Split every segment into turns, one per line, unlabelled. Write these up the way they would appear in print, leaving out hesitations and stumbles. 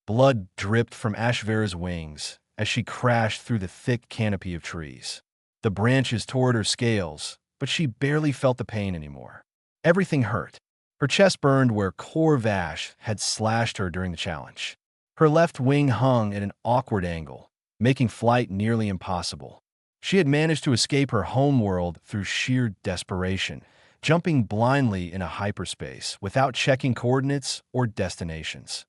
Blood dripped from Ashvera's wings as she crashed through the thick canopy of trees. The branches tore at her scales, but she barely felt the pain anymore. Everything hurt. Her chest burned where Corvash had slashed her during the challenge. Her left wing hung at an awkward angle, making flight nearly impossible. She had managed to escape her homeworld through sheer desperation, jumping blindly in a hyperspace without checking coordinates or destinations.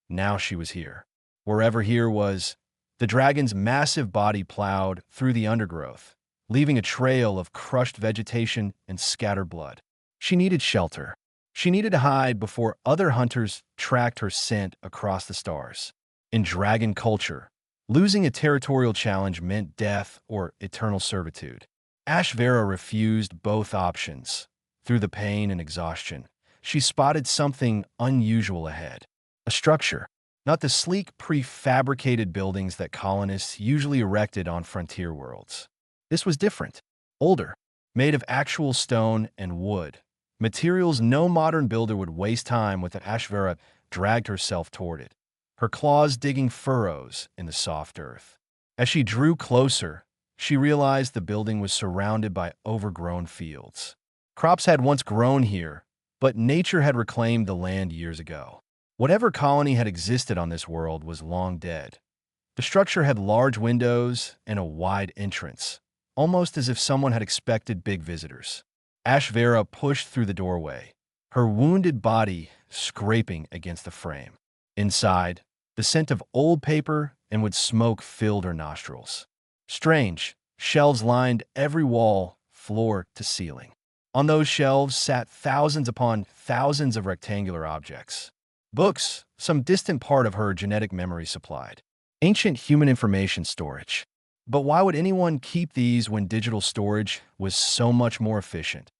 Now she was here. Wherever here was, the dragon's massive body plowed through the undergrowth, leaving a trail of crushed vegetation and scattered blood. She needed shelter. She needed to hide before other hunters tracked her scent across the stars. In dragon culture, losing a territorial challenge meant death or eternal servitude. Ashvera refused both options. Through the pain and exhaustion, she spotted something unusual ahead. A structure, not the sleek, prefabricated buildings that colonists usually erected on frontier worlds. This was different, older, made of actual stone and wood, materials no modern builder would waste time with. Ashvera dragged herself toward it, her claws digging furrows in the soft earth. As she drew closer, she realized the building was surrounded by overgrown fields. Crops had once grown here, but nature had reclaimed the land years ago. Whatever colony had existed on this world was long dead. The structure had large windows and a wide entrance, almost as if someone had expected big visitors. Ashvera pushed through the doorway, her wounded body scraping against the frame. Inside, the scent of old paper and wood smoke filled her nostrils. Strange, shelves lined every wall, floor to ceiling. On those shelves sat thousands upon thousands of rectangular objects. Books, some distant part of her genetic memory supplied. Ancient human information storage. But why would anyone keep these when digital storage was so much more efficient?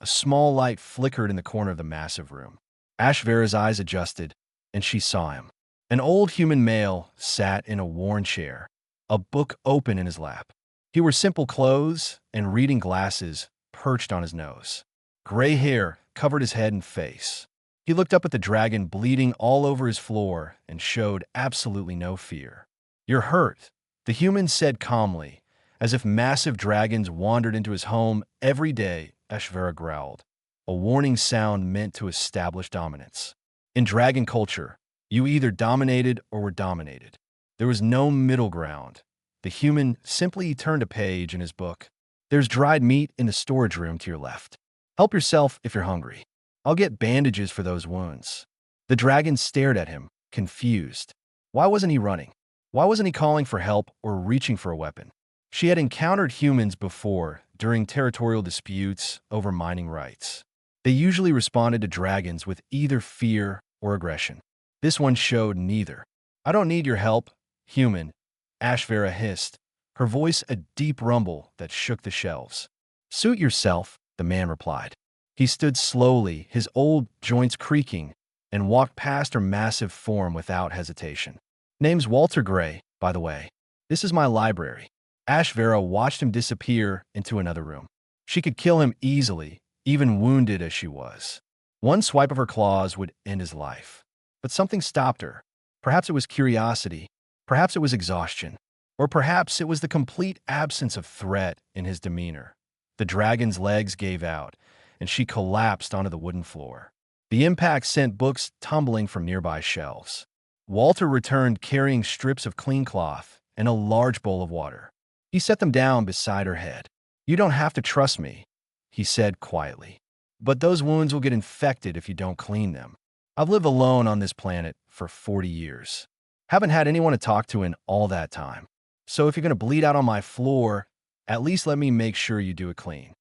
A small light flickered in the corner of the massive room. Ashvera's eyes adjusted, and she saw him. An old human male sat in a worn chair, a book open in his lap. He wore simple clothes and reading glasses perched on his nose. Gray hair covered his head and face. He looked up at the dragon bleeding all over his floor and showed absolutely no fear. "You're hurt," the human said calmly, as if massive dragons wandered into his home every day. Ashvera growled, a warning sound meant to establish dominance. In dragon culture, you either dominated or were dominated. There was no middle ground. The human simply turned a page in his book. "There's dried meat in the storage room to your left. Help yourself if you're hungry. I'll get bandages for those wounds." The dragon stared at him, confused. Why wasn't he running? Why wasn't he calling for help or reaching for a weapon? She had encountered humans before during territorial disputes over mining rights. They usually responded to dragons with either fear or aggression. This one showed neither. "I don't need your help, human," Ashvera hissed, her voice a deep rumble that shook the shelves. "Suit yourself," the man replied. He stood slowly, his old joints creaking, and walked past her massive form without hesitation. "Name's Walter Gray, by the way. This is my library." Ashvera watched him disappear into another room. She could kill him easily, even wounded as she was. One swipe of her claws would end his life. But something stopped her. Perhaps it was curiosity, perhaps it was exhaustion, or perhaps it was the complete absence of threat in his demeanor. The dragon's legs gave out, and she collapsed onto the wooden floor. The impact sent books tumbling from nearby shelves. Walter returned carrying strips of clean cloth and a large bowl of water. He set them down beside her head. "You don't have to trust me," he said quietly. "But those wounds will get infected if you don't clean them. I've lived alone on this planet for 40 years. Haven't had anyone to talk to in all that time. So if you're going to bleed out on my floor, at least let me make sure you do it clean."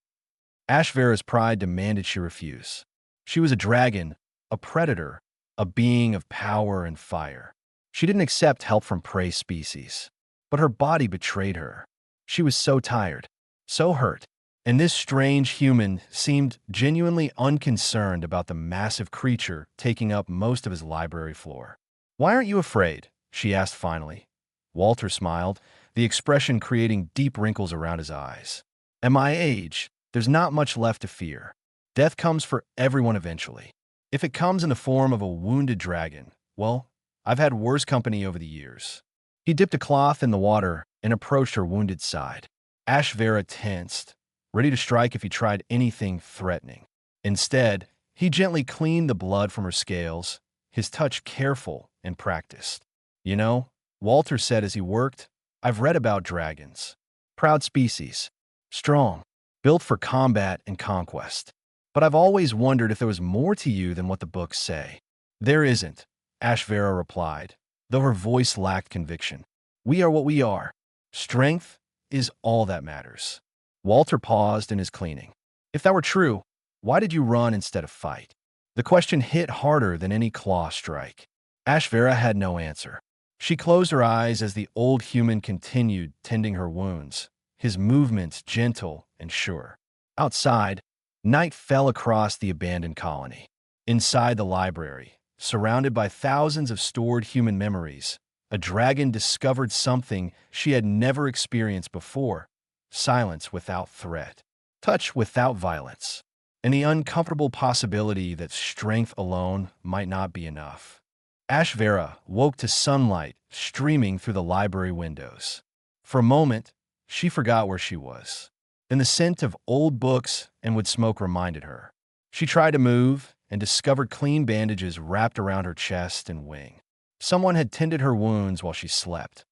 Ashvera's pride demanded she refuse. She was a dragon, a predator, a being of power and fire. She didn't accept help from prey species. But her body betrayed her. She was so tired, so hurt, and this strange human seemed genuinely unconcerned about the massive creature taking up most of his library floor. "Why aren't you afraid?" she asked finally. Walter smiled, the expression creating deep wrinkles around his eyes. "At my age, there's not much left to fear. Death comes for everyone eventually. If it comes in the form of a wounded dragon, well, I've had worse company over the years. He dipped a cloth in the water and approached her wounded side. Ashvera tensed, ready to strike if he tried anything threatening. Instead, he gently cleaned the blood from her scales, his touch careful and practiced. You know, Walter said as he worked, I've read about dragons. Proud species. Strong. Built for combat and conquest. But I've always wondered if there was more to you than what the books say. There isn't, Ashvera replied, though her voice lacked conviction. We are what we are. Strength is all that matters. Walter paused in his cleaning. If that were true, why did you run instead of fight? The question hit harder than any claw strike. Ashvera had no answer. She closed her eyes as the old human continued tending her wounds, his movements gentle and sure. Outside, night fell across the abandoned colony. Inside the library, surrounded by thousands of stored human memories, a dragon discovered something she had never experienced before: silence without threat, touch without violence, and the uncomfortable possibility that strength alone might not be enough. Ashvera woke to sunlight streaming through the library windows. For a moment, she forgot where she was. Then the scent of old books and wood smoke reminded her. She tried to move and discovered clean bandages wrapped around her chest and wing. Someone had tended her wounds while she slept.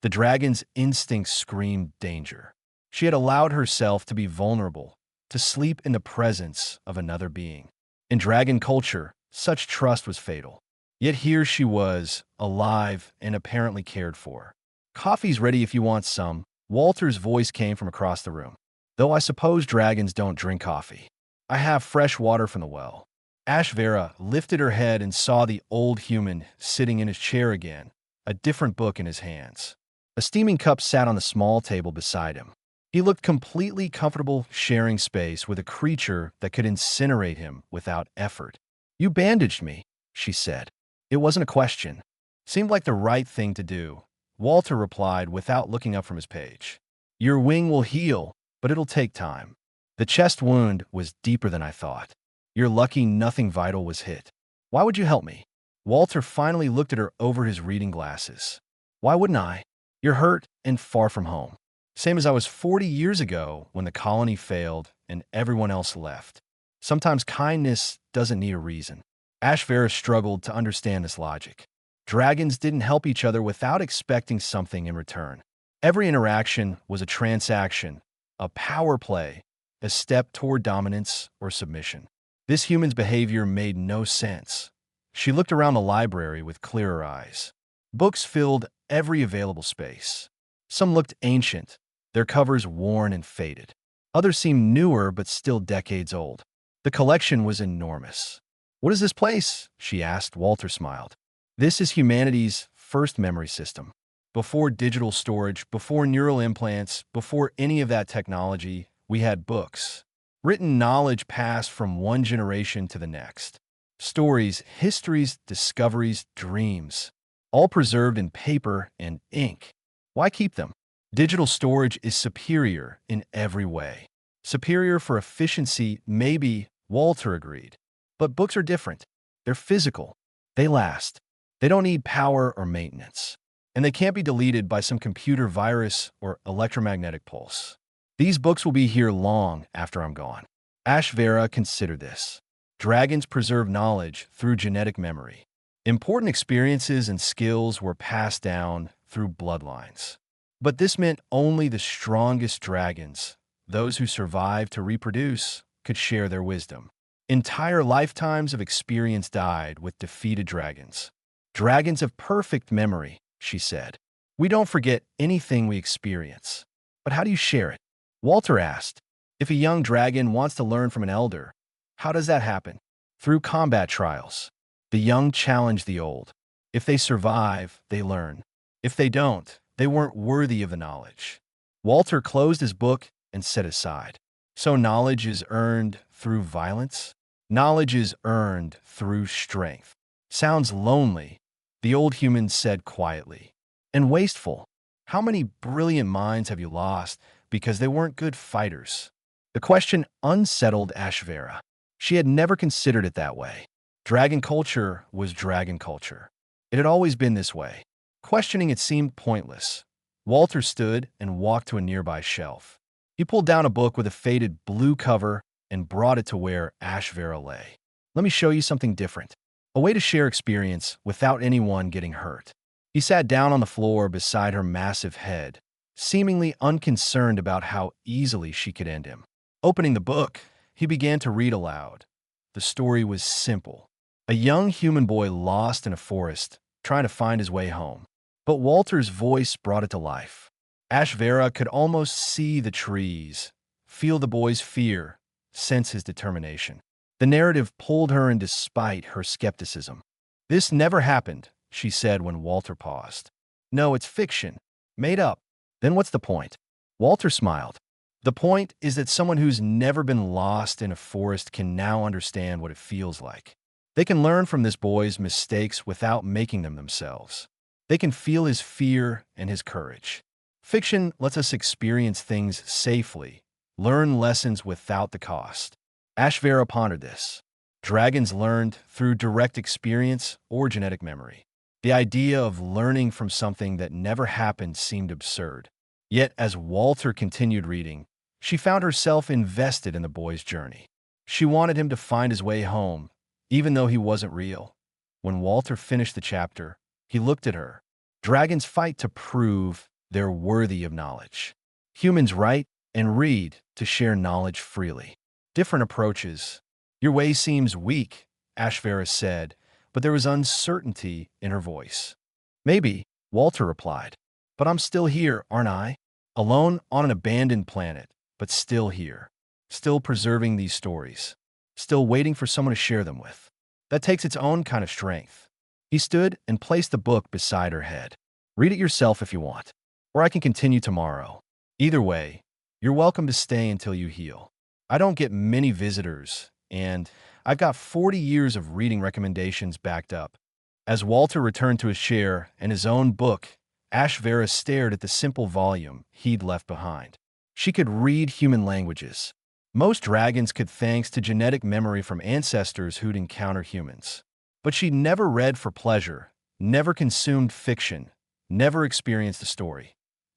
The dragon's instincts screamed danger. She had allowed herself to be vulnerable, to sleep in the presence of another being. In dragon culture, such trust was fatal. Yet here she was, alive and apparently cared for. Coffee's ready if you want some, Walter's voice came from across the room. Though I suppose dragons don't drink coffee. I have fresh water from the well. Ashvera lifted her head and saw the old human sitting in his chair again, a different book in his hands. A steaming cup sat on the small table beside him. He looked completely comfortable sharing space with a creature that could incinerate him without effort. You bandaged me, she said. It wasn't a question. Seemed like the right thing to do, Walter replied without looking up from his page. Your wing will heal, but it'll take time. The chest wound was deeper than I thought. You're lucky nothing vital was hit. Why would you help me? Walter finally looked at her over his reading glasses. Why wouldn't I? You're hurt and far from home. Same as I was 40 years ago when the colony failed and everyone else left. Sometimes kindness doesn't need a reason. Ashvera struggled to understand this logic. Dragons didn't help each other without expecting something in return. Every interaction was a transaction, a power play, a step toward dominance or submission. This human's behavior made no sense. She looked around the library with clearer eyes. Books filled every available space. Some looked ancient, their covers worn and faded. Others seemed newer but still decades old. The collection was enormous. What is this place? She asked. Walter smiled. This is humanity's first memory system. Before digital storage, before neural implants, before any of that technology, we had books. Written knowledge passed from one generation to the next. Stories, histories, discoveries, dreams, all preserved in paper and ink. Why keep them? Digital storage is superior in every way. Superior for efficiency, maybe, Walter agreed. But books are different. They're physical. They last. They don't need power or maintenance. And they can't be deleted by some computer virus or electromagnetic pulse. These books will be here long after I'm gone. Ashvera considered this. Dragons preserve knowledge through genetic memory. Important experiences and skills were passed down through bloodlines. But this meant only the strongest dragons, those who survived to reproduce, could share their wisdom. Entire lifetimes of experience died with defeated dragons. Dragons of perfect memory, she said. We don't forget anything we experience. But how do you share it? Walter asked. If a young dragon wants to learn from an elder, how does that happen? Through combat trials. The young challenge the old. If they survive, they learn. If they don't, they weren't worthy of the knowledge. Walter closed his book and set aside. So knowledge is earned through violence? Knowledge is earned through strength. Sounds lonely, the old human said quietly. And wasteful. How many brilliant minds have you lost because they weren't good fighters? The question unsettled Ashvera. She had never considered it that way. Dragon culture was dragon culture. It had always been this way. Questioning it seemed pointless. Walter stood and walked to a nearby shelf. He pulled down a book with a faded blue cover and brought it to where HFY lay. Let me show you something different. A way to share experience without anyone getting hurt. He sat down on the floor beside her massive head, seemingly unconcerned about how easily she could end him. Opening the book, he began to read aloud. The story was simple. A young human boy lost in a forest, trying to find his way home. But Walter's voice brought it to life. HFY could almost see the trees, feel the boy's fear, sense his determination. The narrative pulled her in despite her skepticism. "This never happened," she said when Walter paused. "No, it's fiction. Made up." "Then what's the point?" Walter smiled. "The point is that someone who's never been lost in a forest can now understand what it feels like. They can learn from this boy's mistakes without making them themselves. They can feel his fear and his courage. Fiction lets us experience things safely, learn lessons without the cost." HFY pondered this. Dragons learned through direct experience or genetic memory. The idea of learning from something that never happened seemed absurd. Yet, as Walter continued reading, she found herself invested in the boy's journey. She wanted him to find his way home, even though he wasn't real. When Walter finished the chapter, he looked at her. Dragons fight to prove they're worthy of knowledge. Humans write and read to share knowledge freely. Different approaches. "Your way seems weak," HFY said, but there was uncertainty in her voice. "Maybe," Walter replied, "but I'm still here, aren't I? Alone on an abandoned planet, but still here. Still preserving these stories. Still waiting for someone to share them with. That takes its own kind of strength." He stood and placed the book beside her head. "Read it yourself if you want, or I can continue tomorrow. Either way, you're welcome to stay until you heal. I don't get many visitors, and I've got 40 years of reading recommendations backed up." As Walter returned to his chair and his own book, HFY stared at the simple volume he'd left behind. She could read human languages. Most dragons could thanks to genetic memory from ancestors who'd encounter humans. But she'd never read for pleasure, never consumed fiction, never experienced a story.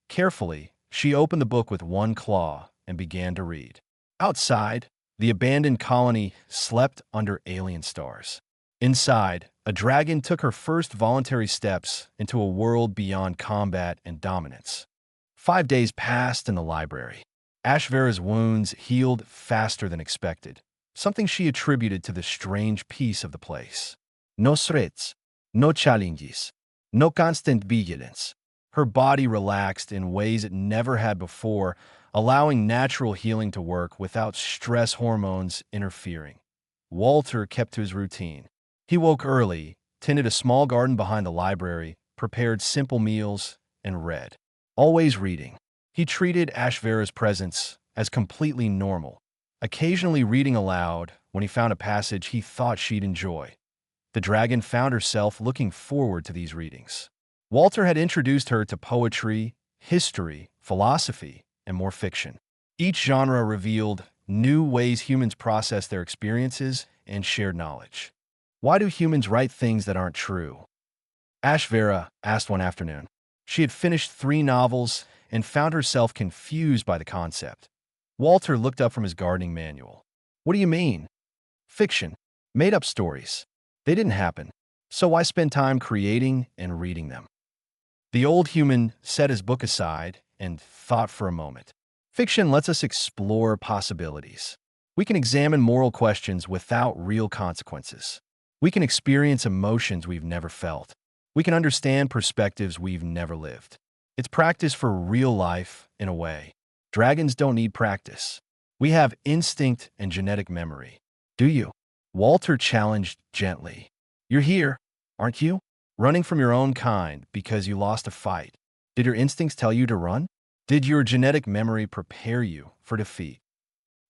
Carefully, she opened the book with one claw and began to read. Outside, the abandoned colony slept under alien stars. Inside, a dragon took her first voluntary steps into a world beyond combat and dominance. 5 days passed in the library. HFY's wounds healed faster than expected, something she attributed to the strange peace of the place. No threats, no challenges, no constant vigilance. Her body relaxed in ways it never had before, allowing natural healing to work without stress hormones interfering. Walter kept to his routine. He woke early, tended a small garden behind the library, prepared simple meals, and read. Always reading. He treated HFY's presence as completely normal, occasionally reading aloud when he found a passage he thought she'd enjoy. The dragon found herself looking forward to these readings. Walter had introduced her to poetry, history, philosophy, and more fiction. Each genre revealed new ways humans process their experiences and shared knowledge. "Why do humans write things that aren't true?" HFY asked one afternoon. She had finished 3 novels and found herself confused by the concept. Walter looked up from his gardening manual. "What do you mean?" "Fiction. Made-up stories. They didn't happen. So why spend time creating and reading them?" The old human set his book aside and thought for a moment. "Fiction lets us explore possibilities. We can examine moral questions without real consequences. We can experience emotions we've never felt. We can understand perspectives we've never lived. It's practice for real life, in a way. Dragons don't need practice. We have instinct and genetic memory. Do you?" Walter challenged gently. "You're here, aren't you? Running from your own kind because you lost a fight. Did your instincts tell you to run? Did your genetic memory prepare you for defeat?"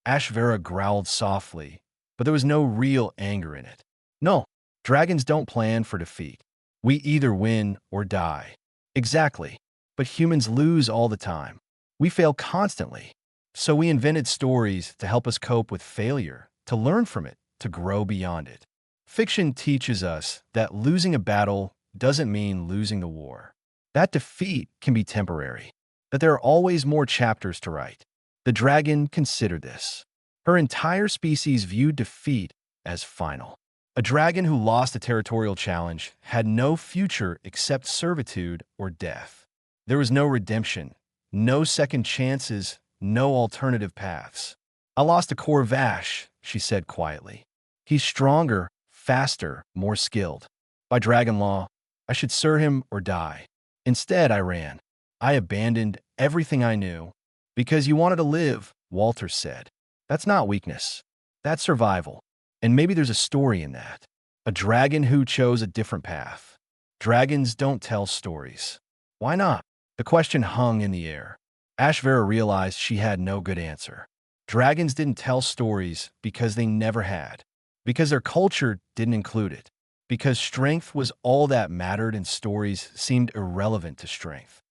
HFY growled softly, but there was no real anger in it. "No, dragons don't plan for defeat. We either win or die." "Exactly. But humans lose all the time. We fail constantly. So we invented stories to help us cope with failure, to learn from it, to grow beyond it. Fiction teaches us that losing a battle doesn't mean losing the war. That defeat can be temporary, that there are always more chapters to write. The dragon considered this. Her entire species viewed defeat as final. A dragon who lost a territorial challenge had no future except servitude or death. There was no redemption, no second chances, no alternative paths. I lost a Corvash, she said quietly. He's stronger, faster, more skilled. By dragon law, I should serve him or die. Instead, I ran. I abandoned everything I knew. Because you wanted to live, Walter said. That's not weakness. That's survival. And maybe there's a story in that. A dragon who chose a different path. Dragons don't tell stories. Why not? The question hung in the air. Ashvera realized she had no good answer. Dragons didn't tell stories because they never had. Because their culture didn't include it. Because strength was all that mattered and stories seemed irrelevant to strength.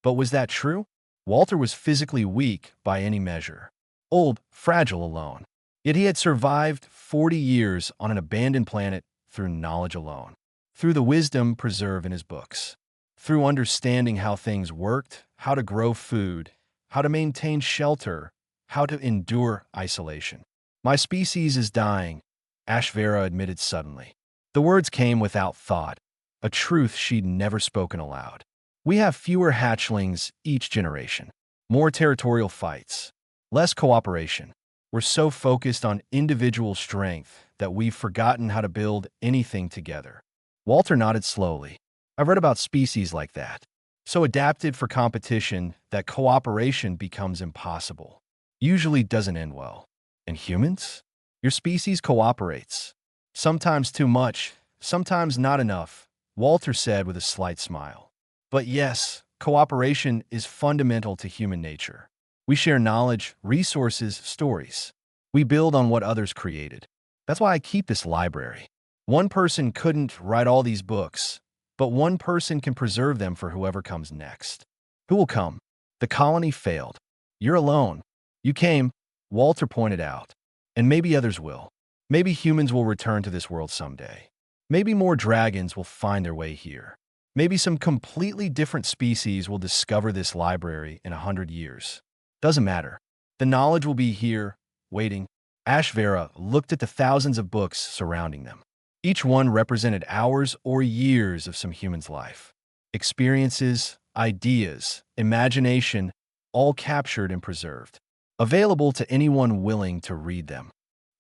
But was that true? Walter was physically weak by any measure. Old, fragile alone. Yet he had survived 40 years on an abandoned planet through knowledge alone. Through the wisdom preserved in his books. Through understanding how things worked, how to grow food, how to maintain shelter, how to endure isolation. My species is dying, Ashvera admitted suddenly. The words came without thought, a truth she'd never spoken aloud. We have fewer hatchlings each generation, more territorial fights, less cooperation. We're so focused on individual strength that we've forgotten how to build anything together. Walter nodded slowly. I've read about species like that, so adapted for competition that cooperation becomes impossible. Usually doesn't end well. And humans? Your species cooperates. Sometimes too much, sometimes not enough, Walter said with a slight smile. But yes, cooperation is fundamental to human nature. We share knowledge, resources, stories. We build on what others created. That's why I keep this library. One person couldn't write all these books, but one person can preserve them for whoever comes next. Who will come? The colony failed. You're alone. You came, Walter pointed out, and maybe others will. Maybe humans will return to this world someday. Maybe more dragons will find their way here. Maybe some completely different species will discover this library in 100 years. Doesn't matter. The knowledge will be here, waiting. Ashvera looked at the thousands of books surrounding them. Each one represented hours or years of some human's life. Experiences, ideas, imagination, all captured and preserved. Available to anyone willing to read them.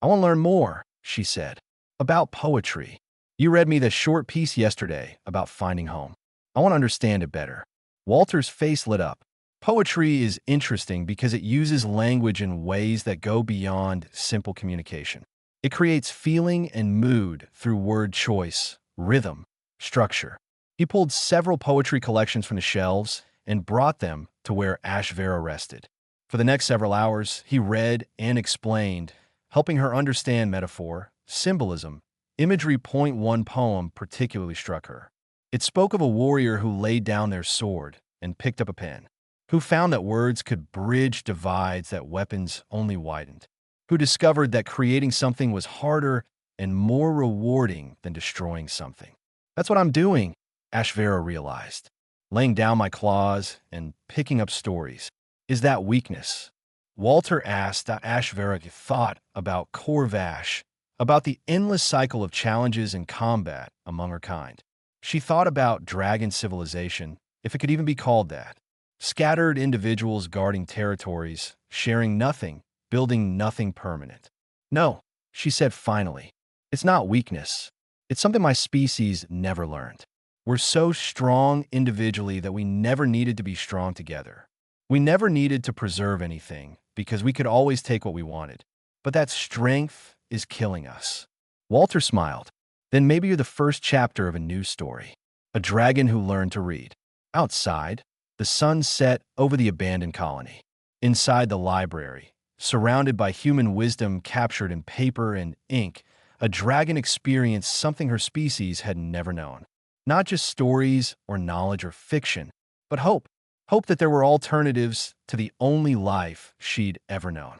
I want to learn more, she said. About poetry. You read me the short piece yesterday about finding home. I want to understand it better. Walter's face lit up. Poetry is interesting because it uses language in ways that go beyond simple communication. It creates feeling and mood through word choice, rhythm, structure. He pulled several poetry collections from the shelves and brought them to where Ashvera rested. For the next several hours, he read and explained, helping her understand metaphor, symbolism, imagery. One poem particularly struck her. It spoke of a warrior who laid down their sword and picked up a pen, who found that words could bridge divides that weapons only widened, who discovered that creating something was harder and more rewarding than destroying something. That's what I'm doing, Ashvera realized, laying down my claws and picking up stories. Is that weakness? Walter asked that Ashvera thought about Corvash, about the endless cycle of challenges and combat among her kind. She thought about dragon civilization, if it could even be called that. Scattered individuals guarding territories, sharing nothing, building nothing permanent. No, she said finally. It's not weakness. It's something my species never learned. We're so strong individually that we never needed to be strong together. We never needed to preserve anything because we could always take what we wanted. But that strength is killing us. Walter smiled. Then maybe you're the first chapter of a new story. A dragon who learned to read. Outside, the sun set over the abandoned colony. Inside the library, surrounded by human wisdom captured in paper and ink, a dragon experienced something her species had never known. Not just stories or knowledge or fiction, but hope. Hope that there were alternatives to the only life she'd ever known.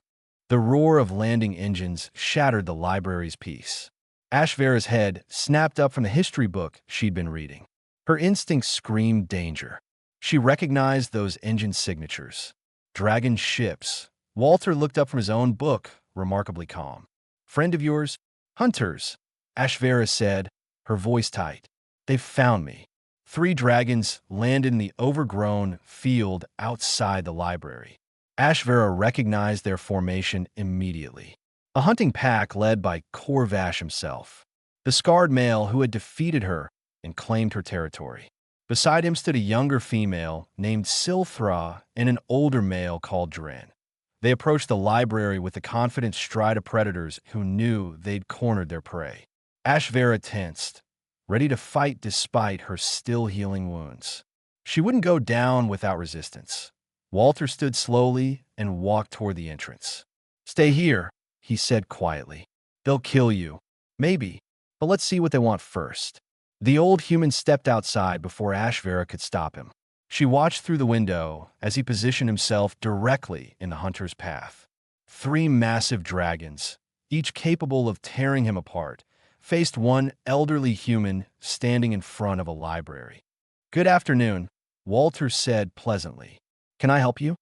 The roar of landing engines shattered the library's peace. Ashvera's head snapped up from the history book she'd been reading. Her instincts screamed danger. She recognized those engine signatures. Dragon ships. Walter looked up from his own book, remarkably calm. Friend of yours? Hunters, Ashvera said, her voice tight. They've found me. 3 dragons landed in the overgrown field outside the library. Ashvera recognized their formation immediately. A hunting pack led by Corvash himself, the scarred male who had defeated her and claimed her territory. Beside him stood a younger female named Silthra and an older male called Dren. They approached the library with the confident stride of predators who knew they'd cornered their prey. Ashvera tensed, ready to fight despite her still healing wounds. She wouldn't go down without resistance. Walter stood slowly and walked toward the entrance. Stay here, he said quietly. They'll kill you. Maybe, but let's see what they want first. The old human stepped outside before Ashvera could stop him. She watched through the window as he positioned himself directly in the hunter's path. 3 massive dragons, each capable of tearing him apart, faced one elderly human standing in front of a library. Good afternoon, Walter said pleasantly. Can I help you?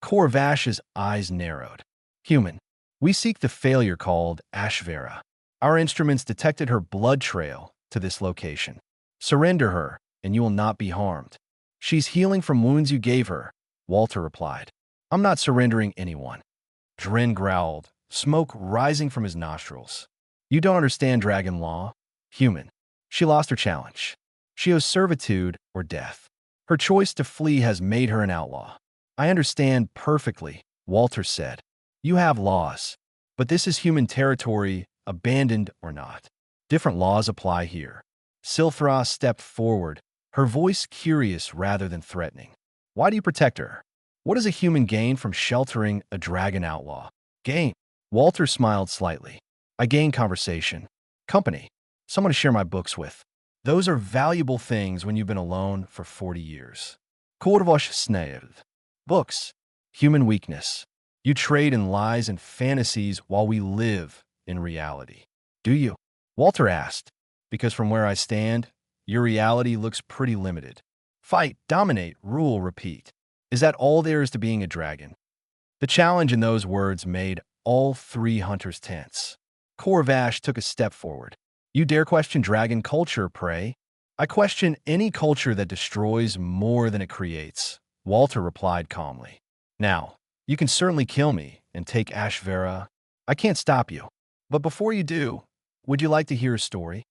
Corvash's eyes narrowed. Human, we seek the failure called Ashvera. Our instruments detected her blood trail to this location. Surrender her, and you will not be harmed. She's healing from wounds you gave her, Walter replied. I'm not surrendering anyone. Dren growled, smoke rising from his nostrils. You don't understand dragon law. Human. She lost her challenge. She owes servitude or death. Her choice to flee has made her an outlaw. I understand perfectly, Walter said. You have laws, but this is human territory, abandoned or not. Different laws apply here. Silthra stepped forward, her voice curious rather than threatening. Why do you protect her? What does a human gain from sheltering a dragon outlaw? Gain. Walter smiled slightly. I gain conversation, company, someone to share my books with. Those are valuable things when you've been alone for 40 years. Korvosh snailed. Books. Human weakness. You trade in lies and fantasies while we live in reality. Do you? Walter asked, because from where I stand, your reality looks pretty limited. Fight, dominate, rule, repeat. Is that all there is to being a dragon? The challenge in those words made all 3 hunters tense. Corvash took a step forward. You dare question dragon culture, pray? I question any culture that destroys more than it creates, Walter replied calmly. Now, you can certainly kill me and take Ashvera. I can't stop you. But before you do, would you like to hear a story?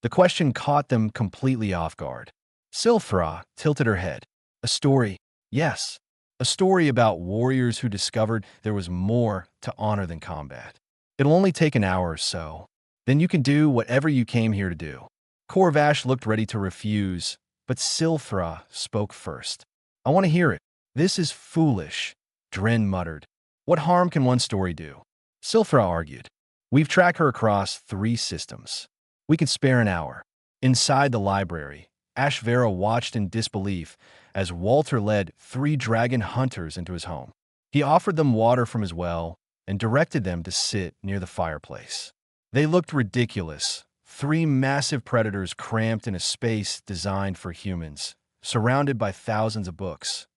The question caught them completely off guard. Silthra tilted her head. A story, yes. A story about warriors who discovered there was more to honor than combat. It'll only take an hour or so. Then you can do whatever you came here to do. Corvash looked ready to refuse, but Silthra spoke first. I want to hear it. This is foolish, Dren muttered. What harm can one story do? Silthra argued. We've tracked her across 3 systems. We can spare an hour. Inside the library, Ashvera watched in disbelief as Walter led 3 dragon hunters into his home. He offered them water from his well and directed them to sit near the fireplace. They looked ridiculous, 3 massive predators cramped in a space designed for humans, surrounded by thousands of books.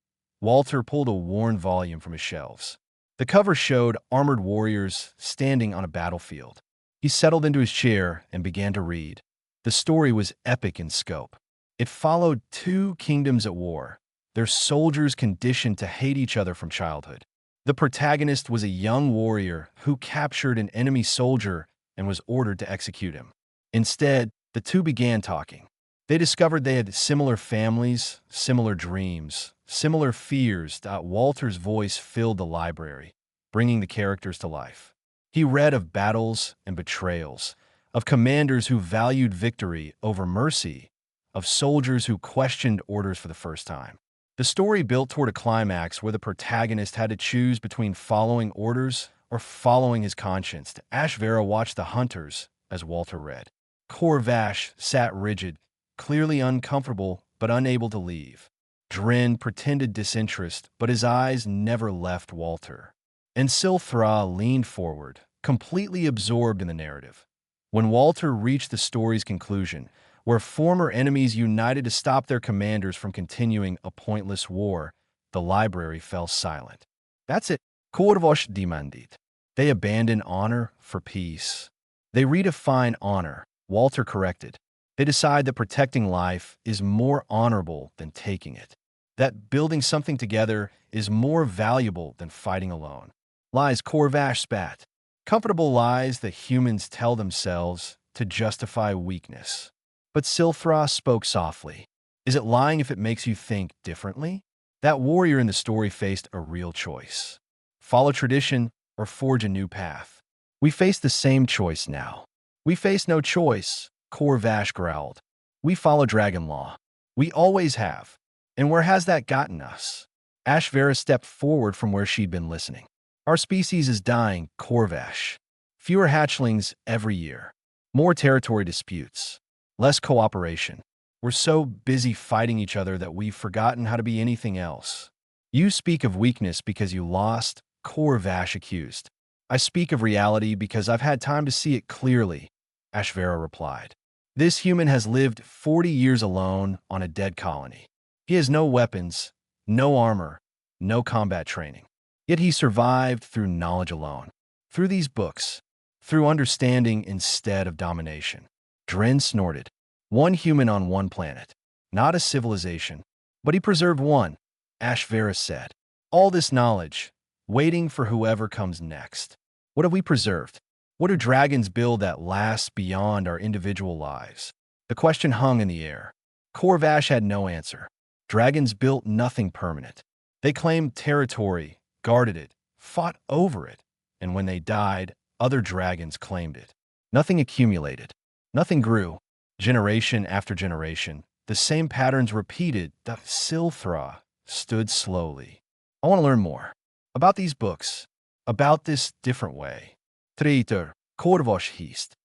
Walter pulled a worn volume from his shelves. The cover showed armored warriors standing on a battlefield. He settled into his chair and began to read. The story was epic in scope. It followed 2 kingdoms at war, their soldiers conditioned to hate each other from childhood. The protagonist was a young warrior who captured an enemy soldier and was ordered to execute him. Instead, the 2 began talking. They discovered they had similar families, similar dreams, similar fears. Walter's voice filled the library, bringing the characters to life. He read of battles and betrayals, of commanders who valued victory over mercy, of soldiers who questioned orders for the first time. The story built toward a climax where the protagonist had to choose between following orders or following his conscience. Ashvera watched the hunters as Walter read. Corvash sat rigid, clearly uncomfortable but unable to leave. Dren pretended disinterest, but his eyes never left Walter. And Silthra leaned forward, completely absorbed in the narrative. When Walter reached the story's conclusion, where former enemies united to stop their commanders from continuing a pointless war. The library fell silent. That's it. Korvosh demanded. They abandon honor for peace. They redefine honor, Walter corrected. They decide that protecting life is more honorable than taking it. That building something together is more valuable than fighting alone. Lies, Korvash spat. Comfortable lies that humans tell themselves to justify weakness. But Silthra spoke softly. Is it lying if it makes you think differently? That warrior in the story faced a real choice. Follow tradition or forge a new path. We face the same choice now. We face no choice, Korvash growled. We follow dragon law. We always have. And where has that gotten us? Ashvera stepped forward from where she'd been listening. Our species is dying, Korvash. Fewer hatchlings every year. More territory disputes. Less cooperation. We're so busy fighting each other that we've forgotten how to be anything else. You speak of weakness because you lost, Korvash accused. I speak of reality because I've had time to see it clearly, Ashvera replied. This human has lived 40 years alone on a dead colony. He has no weapons, no armor, no combat training. Yet he survived through knowledge alone, through these books, through understanding instead of domination. Dren snorted. One human on one planet, not a civilization, but he preserved one, Ashvera said. All this knowledge, waiting for whoever comes next. What have we preserved? What do dragons build that lasts beyond our individual lives? The question hung in the air. Korvash had no answer. Dragons built nothing permanent. They claimed territory, guarded it, fought over it, and when they died, other dragons claimed it. Nothing accumulated. Nothing grew. Generation after generation, the same patterns repeated. The Silthra stood slowly. I want to learn more. About these books. About this different way. Traitor, Korvosh hissed.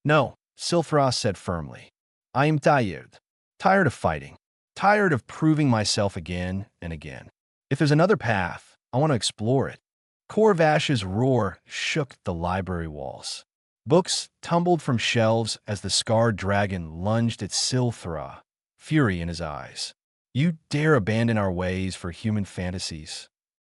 No, Silthra said firmly. I am tired. Tired of fighting. Tired of proving myself again and again. If there's another path, I want to explore it. Korvash's roar shook the library walls. Books tumbled from shelves as the scarred dragon lunged at Silthra, fury in his eyes. You dare abandon our ways for human fantasies?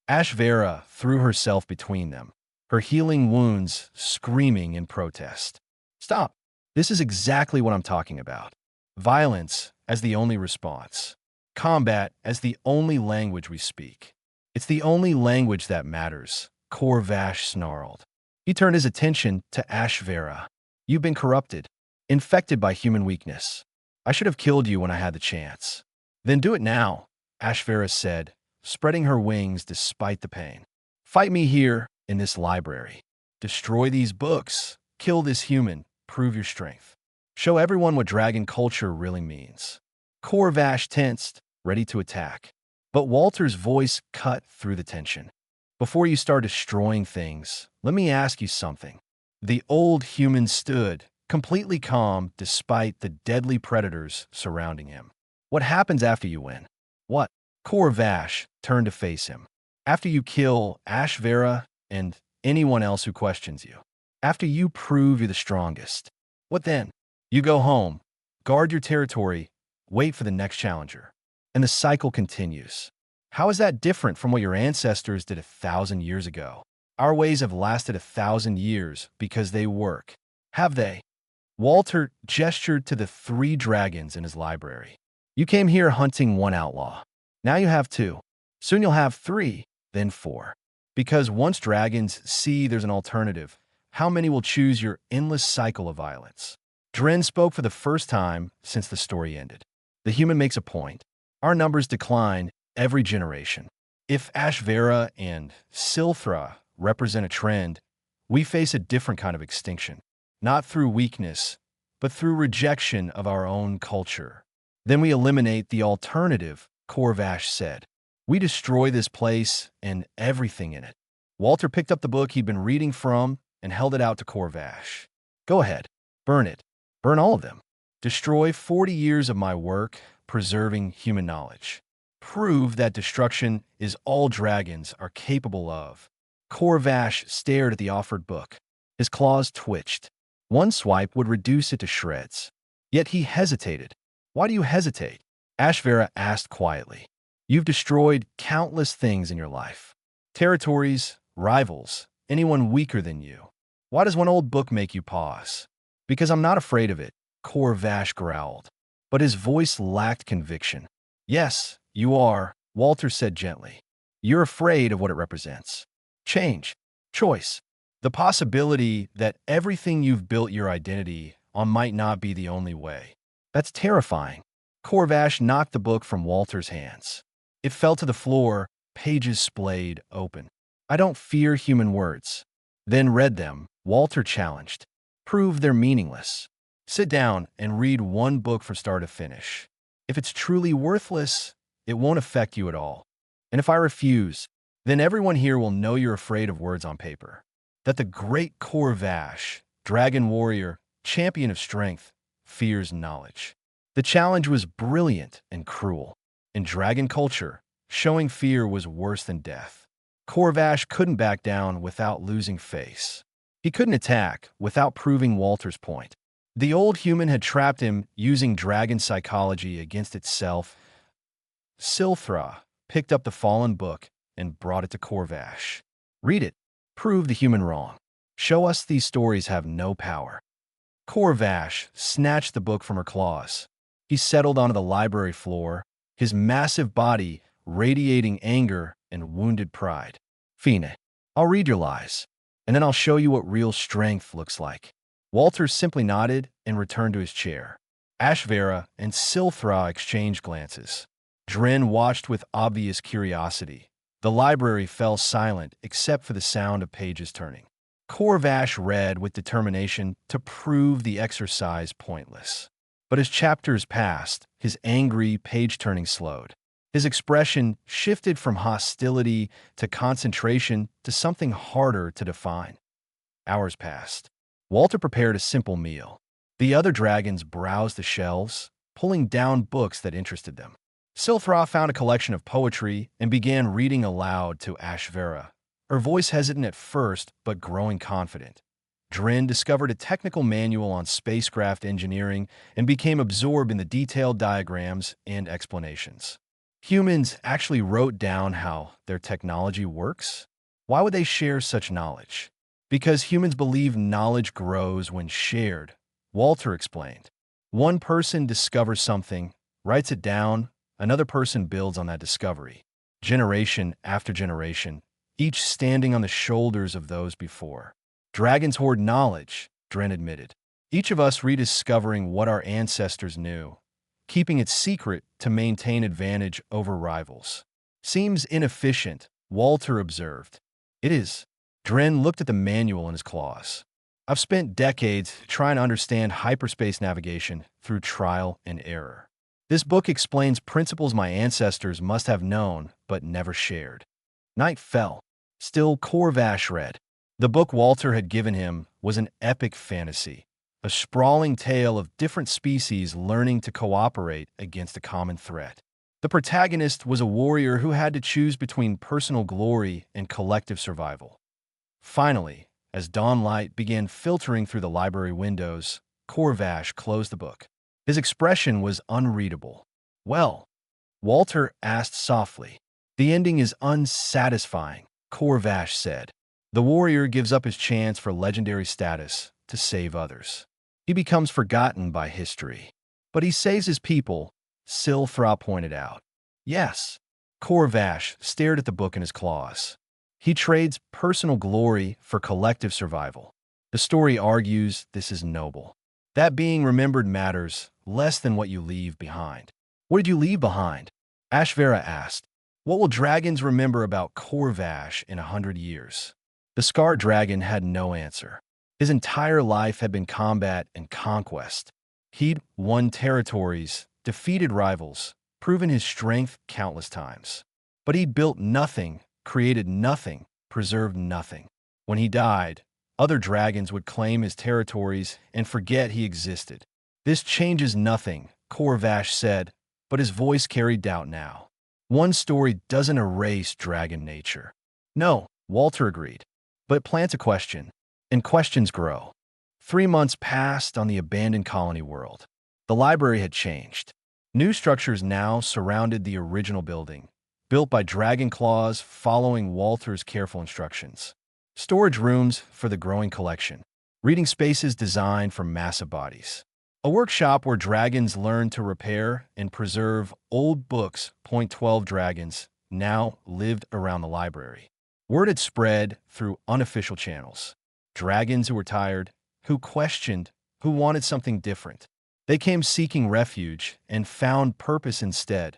Ashvera threw herself between them, her healing wounds screaming in protest. Stop. This is exactly what I'm talking about. Violence as the only response. Combat as the only language we speak. It's the only language that matters, Korvash snarled. He turned his attention to Ashvera. You've been corrupted, infected by human weakness. I should have killed you when I had the chance. Then do it now, Ashvera said, spreading her wings despite the pain. Fight me here in this library. Destroy these books. Kill this human. Prove your strength. Show everyone what dragon culture really means. Korvash tensed, ready to attack. But Walter's voice cut through the tension. Before you start destroying things, let me ask you something. The old human stood, completely calm despite the deadly predators surrounding him. What happens after you win? What? Korvash turned to face him. After you kill Ashvera and anyone else who questions you. After you prove you're the strongest. What then? You go home, guard your territory, wait for the next challenger. And the cycle continues. How is that different from what your ancestors did 1,000 years ago? Our ways have lasted 1,000 years because they work. Have they? Walter gestured to the 3 dragons in his library. You came here hunting 1 outlaw. Now you have 2. Soon you'll have 3, then 4. Because once dragons see there's an alternative, how many will choose your endless cycle of violence? Dren spoke for the first time since the story ended. The human makes a point. Our numbers decline every generation. If Ashvera and Silthra represent a trend, we face a different kind of extinction. Not through weakness, but through rejection of our own culture. Then we eliminate the alternative, Korvash said. We destroy this place and everything in it. Walter picked up the book he'd been reading from and held it out to Korvash. Go ahead. Burn it. Burn all of them. Destroy 40 years of my work preserving human knowledge. Prove that destruction is all dragons are capable of. Korvash stared at the offered book. His claws twitched. One swipe would reduce it to shreds. Yet he hesitated. Why do you hesitate? Ashvera asked quietly. You've destroyed countless things in your life. Territories, rivals, anyone weaker than you. Why does one old book make you pause? Because I'm not afraid of it, Korvash growled. But his voice lacked conviction. Yes, you are, Walter said gently. You're afraid of what it represents. Change. Choice. The possibility that everything you've built your identity on might not be the only way. That's terrifying. Korvash knocked the book from Walter's hands. It fell to the floor, pages splayed open. I don't fear human words. Then read them, Walter challenged. Prove they're meaningless. Sit down and read one book from start to finish. If it's truly worthless, it won't affect you at all. And if I refuse, then everyone here will know you're afraid of words on paper. That the great Korvash, dragon warrior, champion of strength, fears knowledge. The challenge was brilliant and cruel. In dragon culture, showing fear was worse than death. Korvash couldn't back down without losing face. He couldn't attack without proving Walter's point. The old human had trapped him using dragon psychology against itself. Silthra picked up the fallen book and brought it to Korvash. Read it. Prove the human wrong. Show us these stories have no power. Korvash snatched the book from her claws. He settled onto the library floor, his massive body radiating anger and wounded pride. Fine, I'll read your lies, and then I'll show you what real strength looks like. Walter simply nodded and returned to his chair. Ashvera and Silthra exchanged glances. Dren watched with obvious curiosity. The library fell silent except for the sound of pages turning. Korvash read with determination to prove the exercise pointless. But as chapters passed, his angry page-turning slowed. His expression shifted from hostility to concentration to something harder to define. Hours passed. Walter prepared a simple meal. The other dragons browsed the shelves, pulling down books that interested them. Silthra found a collection of poetry and began reading aloud to Ashvera, her voice hesitant at first but growing confident. Dren discovered a technical manual on spacecraft engineering and became absorbed in the detailed diagrams and explanations. Humans actually wrote down how their technology works? Why would they share such knowledge? Because humans believe knowledge grows when shared, Walter explained. One person discovers something, writes it down, another person builds on that discovery. Generation after generation, each standing on the shoulders of those before. Dragons hoard knowledge, Dren admitted. Each of us rediscovering what our ancestors knew, keeping it secret to maintain advantage over rivals. Seems inefficient, Walter observed. It is. Dren looked at the manual in his claws. I've spent decades trying to understand hyperspace navigation through trial and error. This book explains principles my ancestors must have known but never shared. Night fell. Still, Korvash read. The book Walter had given him was an epic fantasy, a sprawling tale of different species learning to cooperate against a common threat. The protagonist was a warrior who had to choose between personal glory and collective survival. Finally, as dawn light began filtering through the library windows, Korvash closed the book. His expression was unreadable. Well, Walter asked softly. The ending is unsatisfying, Korvash said. The warrior gives up his chance for legendary status to save others. He becomes forgotten by history. But he saves his people, Silthra pointed out. Yes. Korvash stared at the book in his claws. He trades personal glory for collective survival. The story argues this is noble. That being remembered matters less than what you leave behind. What did you leave behind? Ashvera asked. What will dragons remember about Korvash in 100 years? The scarred dragon had no answer. His entire life had been combat and conquest. He'd won territories, defeated rivals, proven his strength countless times. But he built nothing, created nothing, preserved nothing. When he died, other dragons would claim his territories and forget he existed. This changes nothing, Korvash said, but his voice carried doubt now. One story doesn't erase dragon nature. No, Walter agreed, but it plants a question, and questions grow. 3 months passed on the abandoned colony world. The library had changed. New structures now surrounded the original building, built by dragon claws following Walter's careful instructions. Storage rooms for the growing collection. Reading spaces designed for massive bodies. A workshop where dragons learn to repair and preserve old books. Point 12 dragons now lived around the library. Word had spread through unofficial channels. Dragons who were tired, who questioned, who wanted something different. They came seeking refuge and found purpose instead.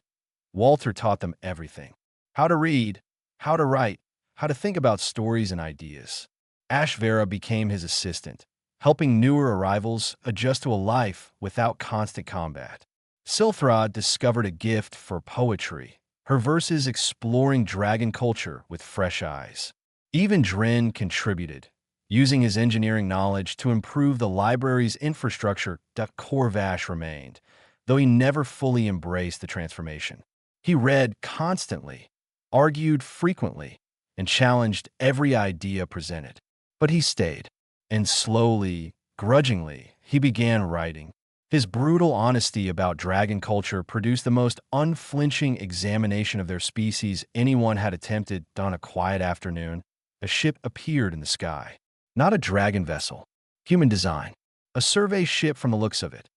Walter taught them everything. How to read, how to write, how to think about stories and ideas. Ashvera became his assistant, helping newer arrivals adjust to a life without constant combat. Silthrod discovered a gift for poetry, her verses exploring dragon culture with fresh eyes. Even Drin contributed, using his engineering knowledge to improve the library's infrastructure. Corvash remained, though he never fully embraced the transformation. He read constantly, argued frequently, and challenged every idea presented. But he stayed, and slowly, grudgingly, he began writing. His brutal honesty about dragon culture produced the most unflinching examination of their species anyone had attempted. On a quiet afternoon, a ship appeared in the sky. Not a dragon vessel, human design. A survey ship from the looks of it.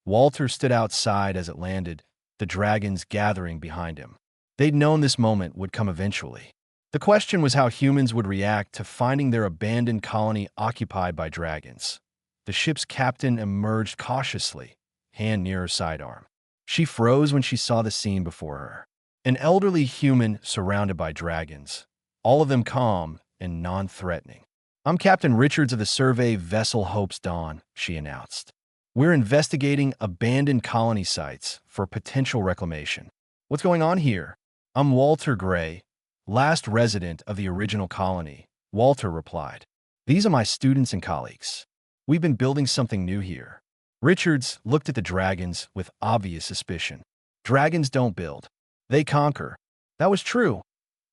Walter stood outside as it landed, the dragons gathering behind him. They'd known this moment would come eventually. The question was how humans would react to finding their abandoned colony occupied by dragons. The ship's captain emerged cautiously, hand near her sidearm. She froze when she saw the scene before her. An elderly human surrounded by dragons, all of them calm and non-threatening. "I'm Captain Richards of the survey vessel Hope's Dawn," she announced. "We're investigating abandoned colony sites for potential reclamation." "What's going on here?" "I'm Walter Gray, last resident of the original colony," Walter replied. "These are my students and colleagues. We've been building something new here." Richards looked at the dragons with obvious suspicion. "Dragons don't build. They conquer." "That was true,"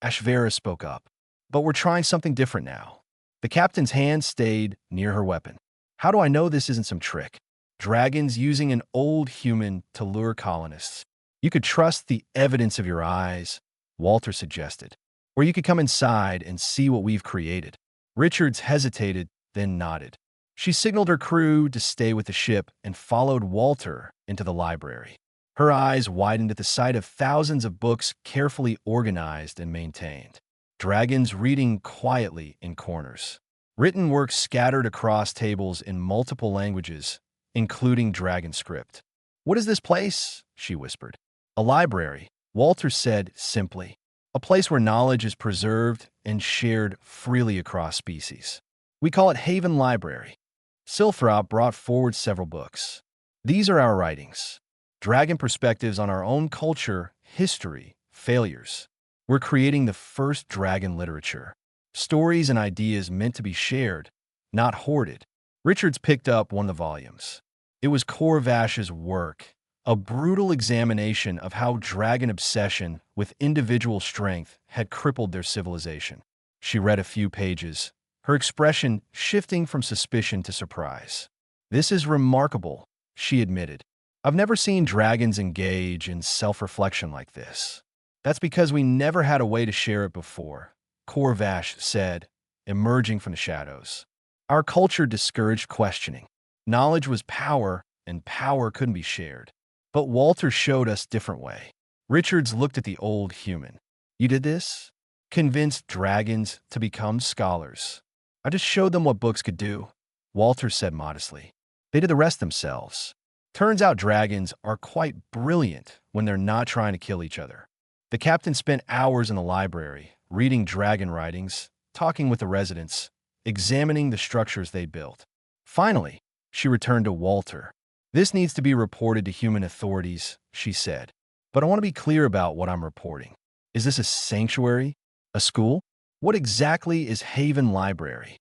Ashvera spoke up. "But we're trying something different now." The captain's hand stayed near her weapon. "How do I know this isn't some trick? Dragons using an old human to lure colonists. You could trust the evidence of your eyes," Walter suggested. "Or you could come inside and see what we've created." Richards hesitated, then nodded. She signaled her crew to stay with the ship and followed Walter into the library. Her eyes widened at the sight of thousands of books carefully organized and maintained. Dragons reading quietly in corners. Written works scattered across tables in multiple languages, including dragon script. "What is this place?" she whispered. "A library," Walter said simply. "A place where knowledge is preserved and shared freely across species. We call it Haven Library." Silthrop brought forward several books. "These are our writings. Dragon perspectives on our own culture, history, failures. We're creating the first dragon literature. Stories and ideas meant to be shared, not hoarded." Richards picked up one of the volumes. It was Corvash's work, a brutal examination of how dragon obsession with individual strength had crippled their civilization. She read a few pages, her expression shifting from suspicion to surprise. "This is remarkable," she admitted. "I've never seen dragons engage in self-reflection like this." "That's because we never had a way to share it before," Corvash said, emerging from the shadows. "Our culture discouraged questioning. Knowledge was power, and power couldn't be shared. But Walter showed us a different way." Richards looked at the old human. "You did this? Convinced dragons to become scholars." "I just showed them what books could do," Walter said modestly. "They did the rest themselves." Turns out dragons are quite brilliant when they're not trying to kill each other. The captain spent hours in the library, reading dragon writings, talking with the residents, examining the structures they built. Finally, she returned to Walter. "This needs to be reported to human authorities," she said. "But I want to be clear about what I'm reporting. Is this a sanctuary? A school? What exactly is Haven Library?"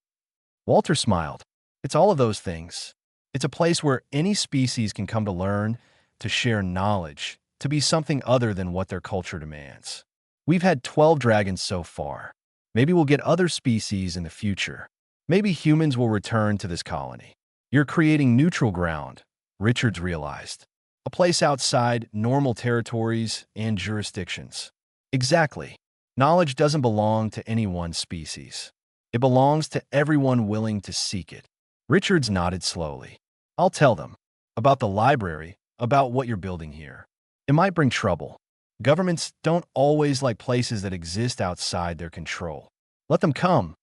Walter smiled. "It's all of those things. It's a place where any species can come to learn, to share knowledge, to be something other than what their culture demands. We've had 12 dragons so far. Maybe we'll get other species in the future. Maybe humans will return to this colony. You're creating neutral ground, Richards realized. A place outside normal territories and jurisdictions. Exactly. Knowledge doesn't belong to any one species. It belongs to everyone willing to seek it. Richards nodded slowly. I'll tell them. About the library, about what you're building here. It might bring trouble. Governments don't always like places that exist outside their control. Let them come,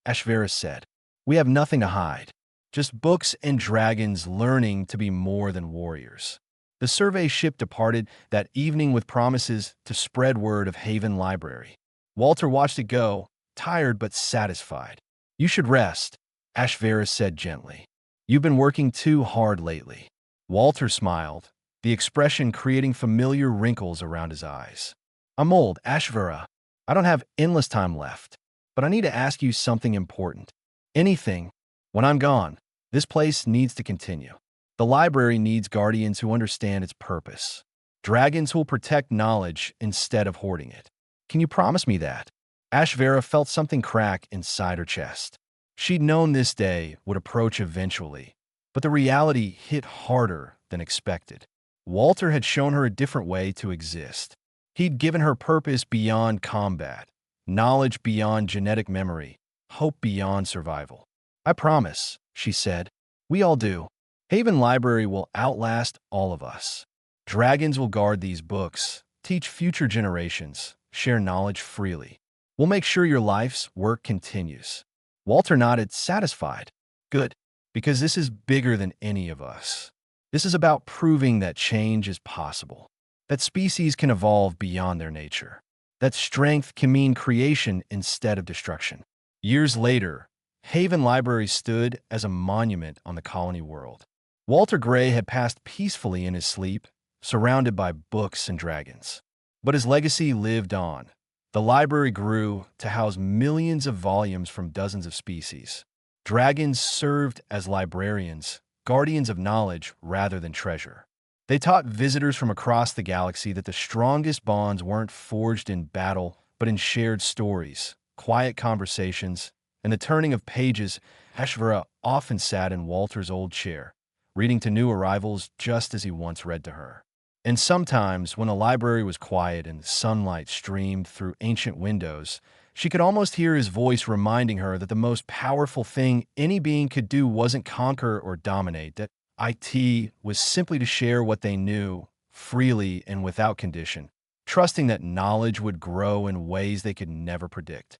Ashvera said. We have nothing to hide. Just books and dragons learning to be more than warriors. The survey ship departed that evening with promises to spread word of Haven Library. Walter watched it go, tired but satisfied. You should rest, Ashvera said gently. You've been working too hard lately. Walter smiled, the expression creating familiar wrinkles around his eyes. I'm old, Ashvera. I don't have endless time left, but I need to ask you something important. Anything. When I'm gone, this place needs to continue. The library needs guardians who understand its purpose. Dragons who will protect knowledge instead of hoarding it. Can you promise me that? Ashvera felt something crack inside her chest. She'd known this day would approach eventually, but the reality hit harder than expected. Walter had shown her a different way to exist. He'd given her purpose beyond combat, knowledge beyond genetic memory, hope beyond survival. I promise, she said. We all do. Haven Library will outlast all of us. Dragons will guard these books, teach future generations, share knowledge freely. We'll make sure your life's work continues. Walter nodded, satisfied. Good, because this is bigger than any of us. This is about proving that change is possible, that species can evolve beyond their nature, that strength can mean creation instead of destruction. Years later, Haven Library stood as a monument on the colony world. Walter Gray had passed peacefully in his sleep, surrounded by books and dragons. But his legacy lived on. The library grew to house millions of volumes from dozens of species. Dragons served as librarians, guardians of knowledge rather than treasure. They taught visitors from across the galaxy that the strongest bonds weren't forged in battle, but in shared stories, quiet conversations, and the turning of pages. Ashvera often sat in Walter's old chair, reading to new arrivals just as he once read to her. And sometimes, when the library was quiet and sunlight streamed through ancient windows, she could almost hear his voice reminding her that the most powerful thing any being could do wasn't conquer or dominate, that it was simply to share what they knew, freely and without condition, trusting that knowledge would grow in ways they could never predict.